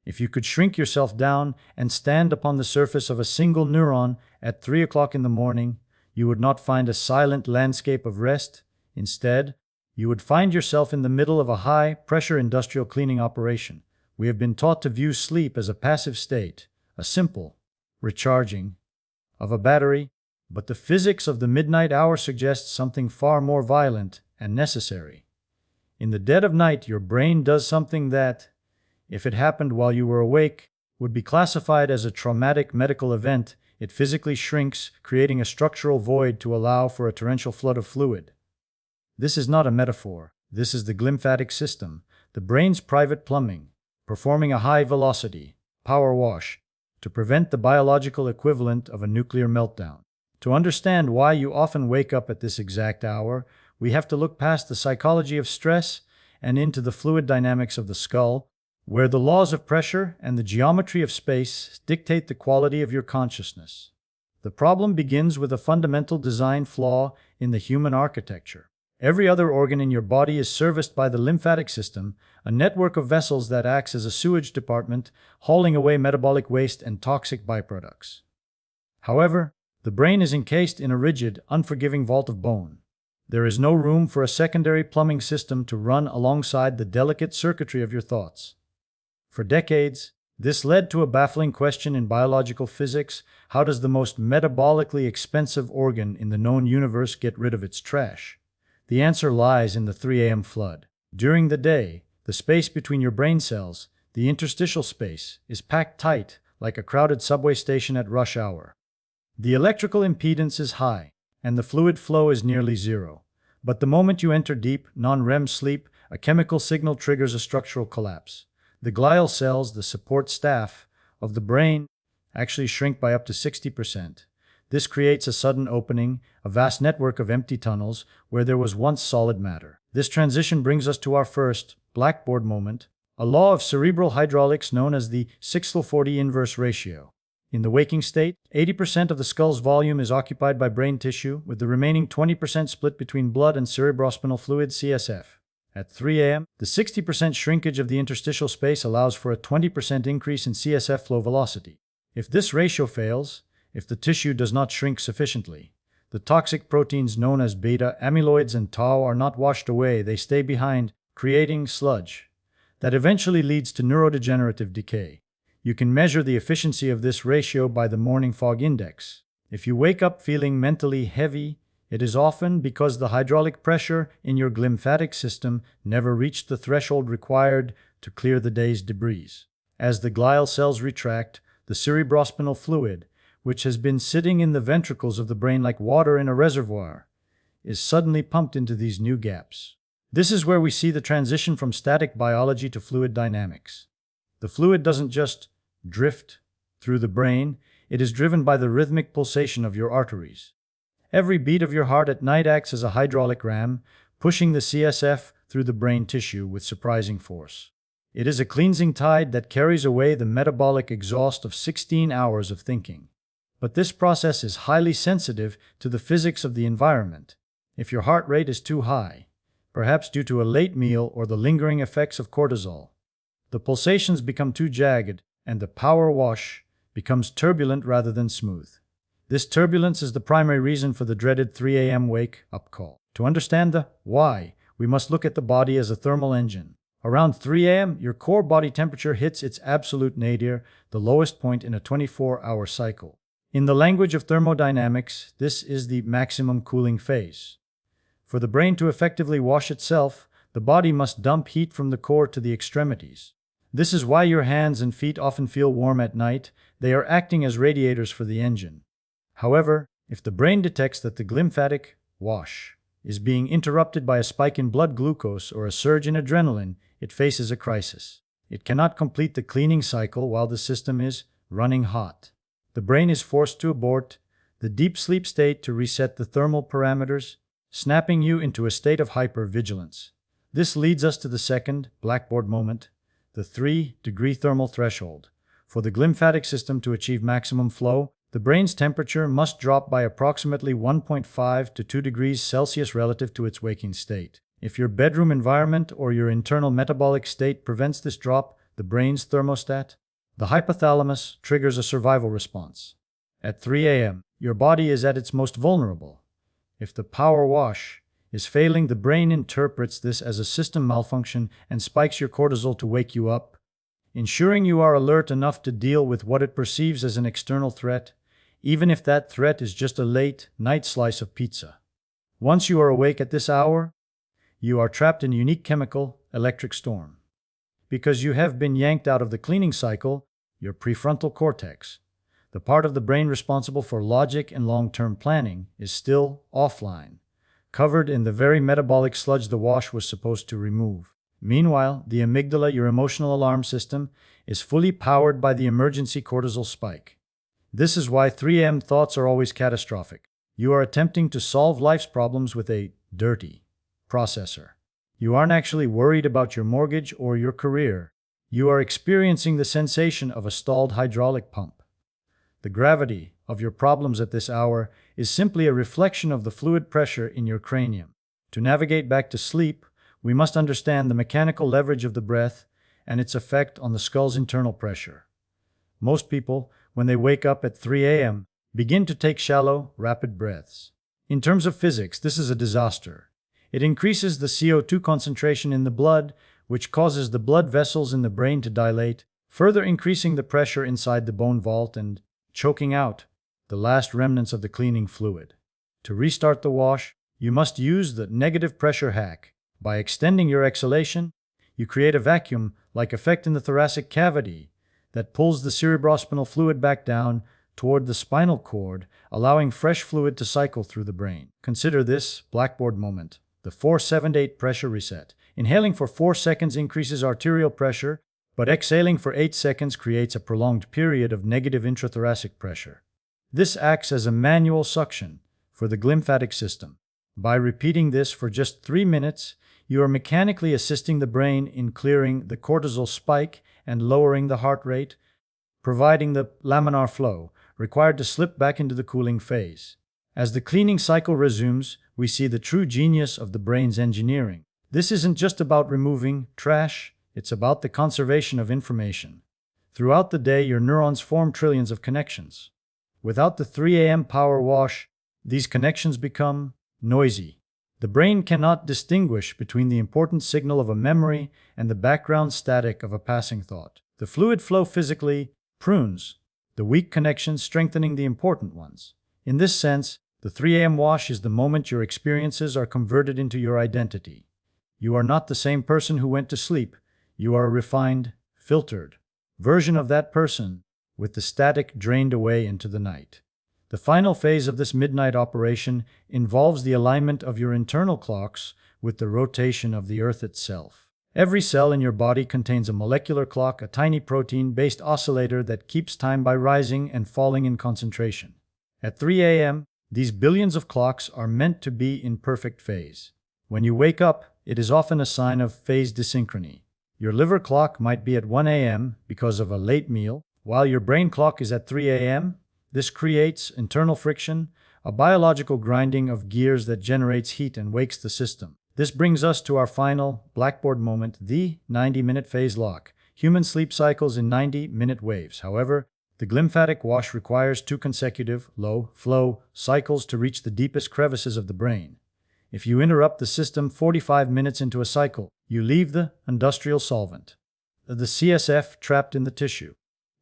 If you could shrink yourself down and stand upon the surface of a single neuron at 3 o'clock in the morning, you would not find a silent landscape of rest. Instead, you would find yourself in the middle of a high-pressure industrial cleaning operation. We have been taught to view sleep as a passive state, a simple recharging of a battery, but the physics of the midnight hour suggests something far more violent and necessary. In the dead of night, your brain does something that, if it happened while you were awake, would be classified as a traumatic medical event. It physically shrinks, creating a structural void to allow for a torrential flood of fluid. This is not a metaphor. This is the glymphatic system, the brain's private plumbing, performing a high-velocity power wash to prevent the biological equivalent of a nuclear meltdown. To understand why you often wake up at this exact hour, we have to look past the psychology of stress and into the fluid dynamics of the skull, where the laws of pressure and the geometry of space dictate the quality of your consciousness. The problem begins with a fundamental design flaw in the human architecture. Every other organ in your body is serviced by the lymphatic system, a network of vessels that acts as a sewage department, hauling away metabolic waste and toxic byproducts. However, the brain is encased in a rigid, unforgiving vault of bone. There is no room for a secondary plumbing system to run alongside the delicate circuitry of your thoughts. For decades, this led to a baffling question in biological physics: how does the most metabolically expensive organ in the known universe get rid of its trash? The answer lies in the 3 a.m. flood. During the day, the space between your brain cells, the interstitial space, is packed tight like a crowded subway station at rush hour. The electrical impedance is high, and the fluid flow is nearly zero. But the moment you enter deep, non-REM sleep, a chemical signal triggers a structural collapse. The glial cells, the support staff of the brain, actually shrink by up to 60%. This creates a sudden opening, a vast network of empty tunnels where there was once solid matter. This transition brings us to our first blackboard moment, a law of cerebral hydraulics known as the 60/40 inverse ratio. In the waking state, 80% of the skull's volume is occupied by brain tissue, with the remaining 20% split between blood and cerebrospinal fluid (CSF). At 3 a.m., the 60% shrinkage of the interstitial space allows for a 20% increase in CSF flow velocity. If this ratio fails, if the tissue does not shrink sufficiently, the toxic proteins known as beta amyloids and tau are not washed away, they stay behind, creating sludge that eventually leads to neurodegenerative decay. You can measure the efficiency of this ratio by the morning fog index. If you wake up feeling mentally heavy, it is often because the hydraulic pressure in your glymphatic system never reached the threshold required to clear the day's debris. As the glial cells retract, the cerebrospinal fluid, which has been sitting in the ventricles of the brain like water in a reservoir, is suddenly pumped into these new gaps. This is where we see the transition from static biology to fluid dynamics. The fluid doesn't just drift through the brain, it is driven by the rhythmic pulsation of your arteries. Every beat of your heart at night acts as a hydraulic ram, pushing the CSF through the brain tissue with surprising force. It is a cleansing tide that carries away the metabolic exhaust of 16 hours of thinking. But this process is highly sensitive to the physics of the environment. If your heart rate is too high, perhaps due to a late meal or the lingering effects of cortisol, the pulsations become too jagged and the power wash becomes turbulent rather than smooth. This turbulence is the primary reason for the dreaded 3 a.m. wake-up call. To understand the why, we must look at the body as a thermal engine. Around 3 a.m., your core body temperature hits its absolute nadir, the lowest point in a 24-hour cycle. In the language of thermodynamics, this is the maximum cooling phase. For the brain to effectively wash itself, the body must dump heat from the core to the extremities. This is why your hands and feet often feel warm at night. They are acting as radiators for the engine. However, if the brain detects that the glymphatic wash is being interrupted by a spike in blood glucose or a surge in adrenaline, it faces a crisis. It cannot complete the cleaning cycle while the system is running hot. The brain is forced to abort the deep sleep state to reset the thermal parameters, snapping you into a state of hyper-vigilance. This leads us to the second blackboard moment, the 3-degree thermal threshold. For the glymphatic system to achieve maximum flow, the brain's temperature must drop by approximately 1.5 to 2 degrees Celsius relative to its waking state. If your bedroom environment or your internal metabolic state prevents this drop, the brain's thermostat. The hypothalamus triggers a survival response. At 3 a.m., your body is at its most vulnerable. If the power wash is failing, the brain interprets this as a system malfunction and spikes your cortisol to wake you up, ensuring you are alert enough to deal with what it perceives as an external threat, even if that threat is just a late night slice of pizza. Once you are awake at this hour, you are trapped in a unique chemical electric storm. Because you have been yanked out of the cleaning cycle, your prefrontal cortex, the part of the brain responsible for logic and long-term planning, is still offline, covered in the very metabolic sludge the wash was supposed to remove. Meanwhile, the amygdala, your emotional alarm system, is fully powered by the emergency cortisol spike. This is why 3 a.m. thoughts are always catastrophic. You are attempting to solve life's problems with a dirty processor. You aren't actually worried about your mortgage or your career. You are experiencing the sensation of a stalled hydraulic pump. The gravity of your problems at this hour is simply a reflection of the fluid pressure in your cranium. To navigate back to sleep, we must understand the mechanical leverage of the breath and its effect on the skull's internal pressure. Most people, when they wake up at 3 a.m., begin to take shallow, rapid breaths. In terms of physics, this is a disaster. It increases the CO2 concentration in the blood, which causes the blood vessels in the brain to dilate, further increasing the pressure inside the bone vault and choking out the last remnants of the cleaning fluid. To restart the wash, you must use the negative pressure hack. By extending your exhalation, you create a vacuum-like effect in the thoracic cavity that pulls the cerebrospinal fluid back down toward the spinal cord, allowing fresh fluid to cycle through the brain. Consider this blackboard moment. The 4-7-8 pressure reset. Inhaling for 4 seconds increases arterial pressure, but exhaling for 8 seconds creates a prolonged period of negative intrathoracic pressure. This acts as a manual suction for the glymphatic system. By repeating this for just 3 minutes, you are mechanically assisting the brain in clearing the cortisol spike and lowering the heart rate, providing the laminar flow required to slip back into the cooling phase. As the cleaning cycle resumes, we see the true genius of the brain's engineering. This isn't just about removing trash, it's about the conservation of information. Throughout the day, your neurons form trillions of connections. Without the 3 a.m. power wash, these connections become noisy. The brain cannot distinguish between the important signal of a memory and the background static of a passing thought. The fluid flow physically prunes the weak connections, strengthening the important ones. In this sense, the 3 a.m. wash is the moment your experiences are converted into your identity. You are not the same person who went to sleep. You are a refined, filtered version of that person, with the static drained away into the night. The final phase of this midnight operation involves the alignment of your internal clocks with the rotation of the Earth itself. Every cell in your body contains a molecular clock, a tiny protein-based oscillator that keeps time by rising and falling in concentration. At 3 a.m., these billions of clocks are meant to be in perfect phase. When you wake up, it is often a sign of phase dysynchrony. Your liver clock might be at 1 a.m. because of a late meal, while your brain clock is at 3 a.m. This creates internal friction, a biological grinding of gears that generates heat and wakes the system. This brings us to our final blackboard moment, the 90-minute phase lock. Human sleep cycles in 90-minute waves. However, the glymphatic wash requires 2 consecutive, low-flow cycles to reach the deepest crevices of the brain. If you interrupt the system 45 minutes into a cycle, you leave the industrial solvent, the CSF, trapped in the tissue.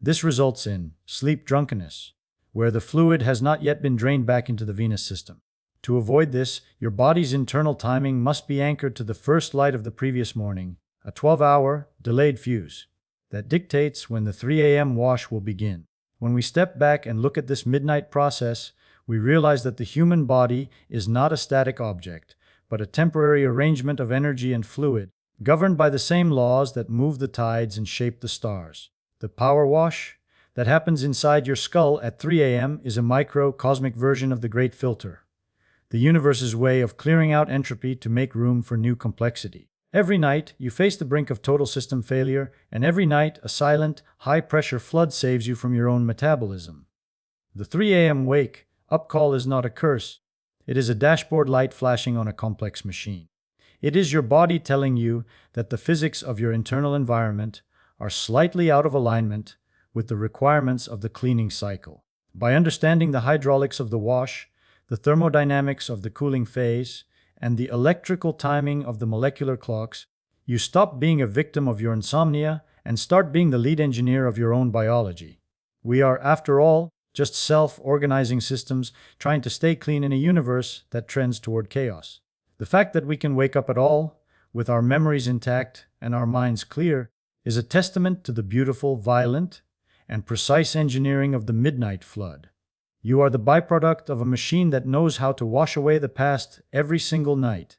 This results in sleep drunkenness, where the fluid has not yet been drained back into the venous system. To avoid this, your body's internal timing must be anchored to the first light of the previous morning, a 12-hour delayed fuse that dictates when the 3 a.m. wash will begin. When we step back and look at this midnight process, we realize that the human body is not a static object, but a temporary arrangement of energy and fluid, governed by the same laws that move the tides and shape the stars. The power wash that happens inside your skull at 3 a.m. is a microcosmic version of the Great Filter, the universe's way of clearing out entropy to make room for new complexity. Every night, you face the brink of total system failure, and every night, a silent, high-pressure flood saves you from your own metabolism. The 3 a.m. wake-up call is not a curse. It is a dashboard light flashing on a complex machine. It is your body telling you that the physics of your internal environment are slightly out of alignment with the requirements of the cleaning cycle. By understanding the hydraulics of the wash, the thermodynamics of the cooling phase, and the electrical timing of the molecular clocks, you stop being a victim of your insomnia and start being the lead engineer of your own biology. We are, after all, just self-organizing systems trying to stay clean in a universe that trends toward chaos. The fact that we can wake up at all, with our memories intact and our minds clear, is a testament to the beautiful, violent, and precise engineering of the midnight flood. You are the byproduct of a machine that knows how to wash away the past every single night,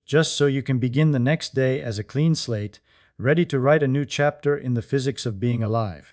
just so you can begin the next day as a clean slate, ready to write a new chapter in the physics of being alive.